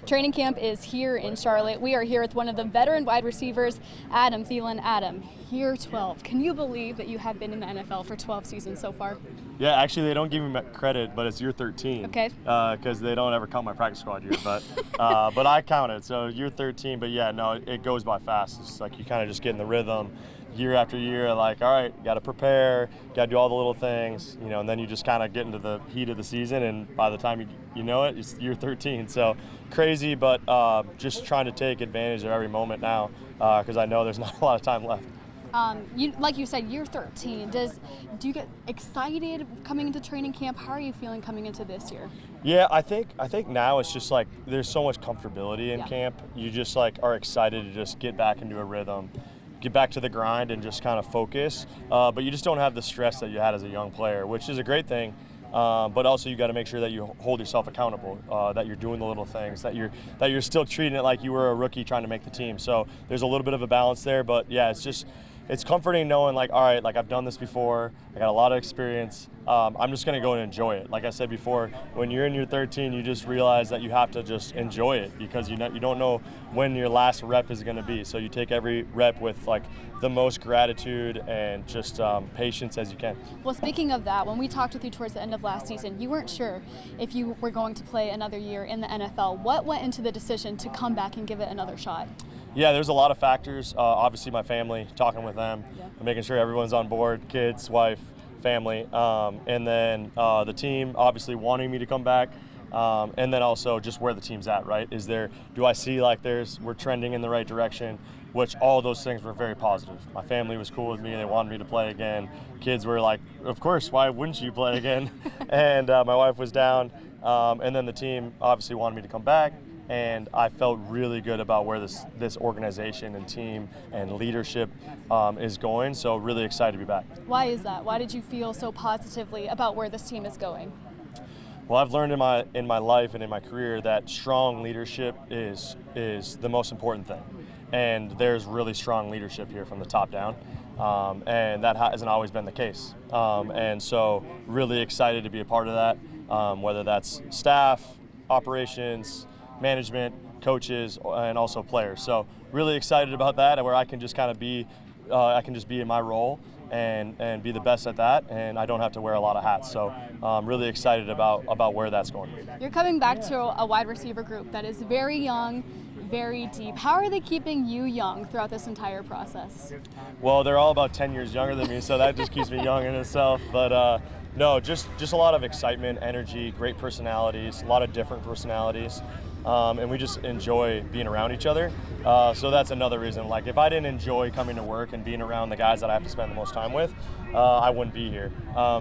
Training camp is here in Charlotte. We are here with one of the veteran wide receivers, Adam Thielen. Adam, year 12. Can you believe that you have been in the NFL for 12 seasons so far? Yeah, actually, they don't give me credit, but it's year 13. Okay. Because they don't ever count my practice squad year, but I count it. So year 13, but yeah, no, it goes by fast. It's like you kind of just get in the rhythm year after year, like, all right, got to prepare, got to do all the little things, and then you just kind of get into the heat of the season, and by the time you know it, it's year 13. So crazy, but just trying to take advantage of every moment now because I know there's not a lot of time left. Like you said, year 13. Do you get excited coming into training camp? How are you feeling coming into this year? Yeah, I think now it's just like there's so much comfortability in camp. You just like are excited to just get back into a rhythm, get back to the grind and just kind of focus. But you just don't have the stress that you had as a young player, which is a great thing. But also you got to make sure that you hold yourself accountable, that you're doing the little things, that you're still treating it like you were a rookie trying to make the team. So there's a little bit of a balance there, but yeah, it's comforting knowing like, all right, like I've done this before, I got a lot of experience. I'm just gonna go and enjoy it. Like I said before, when you're in year 13, you just realize that you have to just enjoy it because you don't know when your last rep is gonna be. So you take every rep with like the most gratitude and just patience as you can. Well, speaking of that, when we talked with you towards the end of last season, you weren't sure if you were going to play another year in the NFL. What went into the decision to come back and give it another shot? Yeah, there's a lot of factors. Obviously, my family, talking with them, making sure everyone's on board, kids, wife, family, and then the team obviously wanting me to come back, and then also just where the team's at, right? Do I see like we're trending in the right direction? Which all those things were very positive. My family was cool with me. They wanted me to play again. Kids were like, of course, why wouldn't you play again? And my wife was down, and then the team obviously wanted me to come back. And I felt really good about where this organization and team and leadership is going. So really excited to be back. Why is that? Why did you feel so positively about where this team is going? Well, I've learned in my life and in my career that strong leadership is the most important thing. And there's really strong leadership here from the top down. And that hasn't always been the case. And so really excited to be a part of that, whether that's staff, operations, management, coaches, and also players. So really excited about that, where I can just kind of be in my role and be the best at that, and I don't have to wear a lot of hats. So I'm really excited about where that's going. You're coming back to a wide receiver group that is very young, very deep. How are they keeping you young throughout this entire process? Well, they're all about 10 years younger than me, so that just keeps me young in itself. But no, just a lot of excitement, energy, great personalities, a lot of different personalities. And we just enjoy being around each other. So that's another reason. Like if I didn't enjoy coming to work and being around the guys that I have to spend the most time with, I wouldn't be here.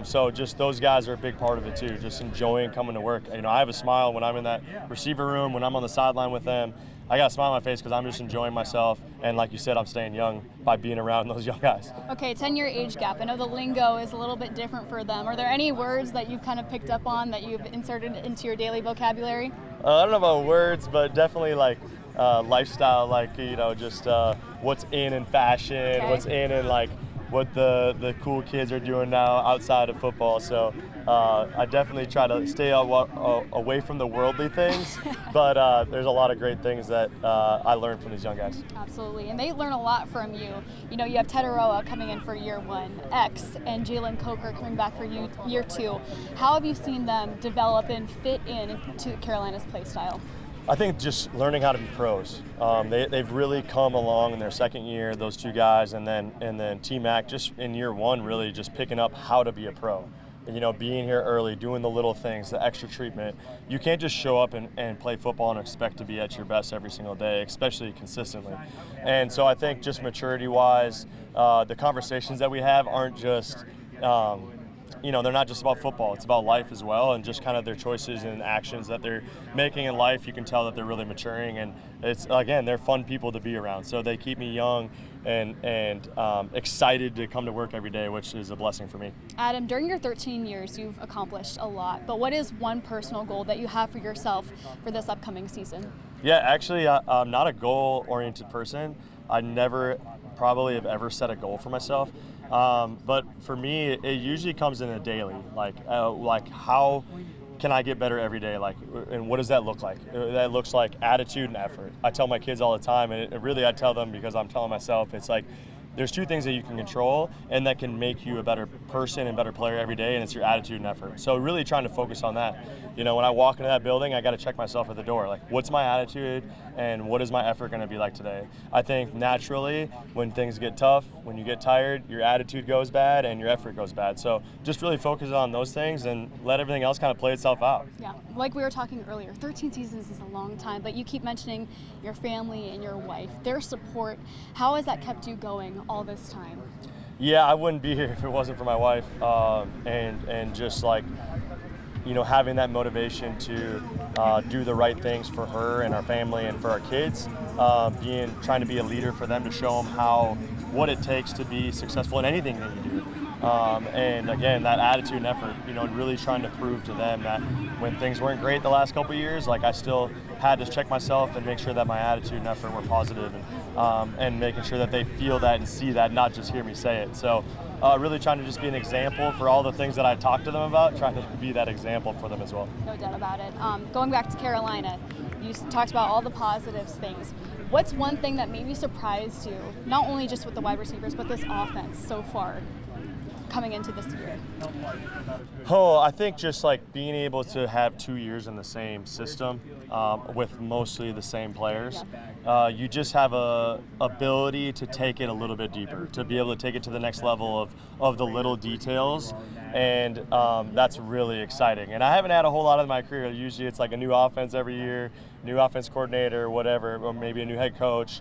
So just those guys are a big part of it too, just enjoying coming to work. I have a smile when I'm in that receiver room, when I'm on the sideline with them. I got a smile on my face because I'm just enjoying myself. And like you said, I'm staying young by being around those young guys. Okay, 10-year age gap. I know the lingo is a little bit different for them. Are there any words that you've kind of picked up on that you've inserted into your daily vocabulary? I don't know about words, but definitely like lifestyle, like, just what's in fashion, what's in and like what the cool kids are doing now outside of football. So I definitely try to stay away from the worldly things, but there's a lot of great things that I learned from these young guys. Absolutely, and they learn a lot from you. You have Tetaroa coming in for year 1, X and Jalen Coker coming back for year 2. How have you seen them develop and fit into Carolina's play style? I think just learning how to be pros. They've really come along in their second year, those two guys, and then T-Mac just in year 1 really just picking up how to be a pro. Being here early, doing the little things, the extra treatment. You can't just show up and play football and expect to be at your best every single day, especially consistently. And so I think just maturity-wise, the conversations that we have aren't just they're not just about football. It's about life as well, and just kind of their choices and actions that they're making in life. You can tell that they're really maturing, and they're fun people to be around. So they keep me young and excited to come to work every day, which is a blessing for me. Adam, during your 13 years, you've accomplished a lot, but what is one personal goal that you have for yourself for this upcoming season? Yeah, actually, I'm not a goal-oriented person. I never probably have ever set a goal for myself. But for me, it usually comes in a daily, like how can I get better every day? Like, and what does that look like? That looks like attitude and effort. I tell my kids all the time, and really I tell them because I'm telling myself, it's like, there's two things that you can control and that can make you a better person and better player every day, and it's your attitude and effort. So really trying to focus on that. You know, when I walk into that building, I got to check myself at the door. Like, what's my attitude and what is my effort going to be like today? I think naturally when things get tough, when you get tired, your attitude goes bad and your effort goes bad. So just really focus on those things and let everything else kind of play itself out. Yeah, like we were talking earlier, 13 seasons is a long time, but you keep mentioning your family and your wife, their support. How has that kept you going all this time? Yeah, I wouldn't be here if it wasn't for my wife, and just like, you know, having that motivation to do the right things for her and our family and for our kids, trying to be a leader for them, to show them what it takes to be successful in anything that you do. And again, that attitude and effort, you know, really trying to prove to them that when things weren't great the last couple of years, like I still had to check myself and make sure that my attitude and effort were positive, and making sure that they feel that and see that, not just hear me say it. So really trying to just be an example for all the things that I talked to them about, trying to be that example for them as well. No doubt about it. Going back to Carolina, you talked about all the positive things. What's one thing that maybe surprised you, not only just with the wide receivers, but this offense so far coming into this year? Oh, I think just like being able to have 2 years in the same system with mostly the same players. You just have a ability to take it a little bit deeper, to be able to take it to the next level of the little details, and that's really exciting. And I haven't had a whole lot of my career. Usually it's like a new offense every year, new offense coordinator, whatever, or maybe a new head coach.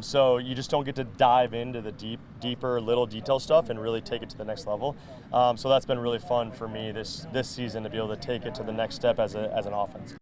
So you just don't get to dive into the deeper little detail stuff and really take it to the next level. So that's been really fun for me this season, to be able to take it to the next step as an offense.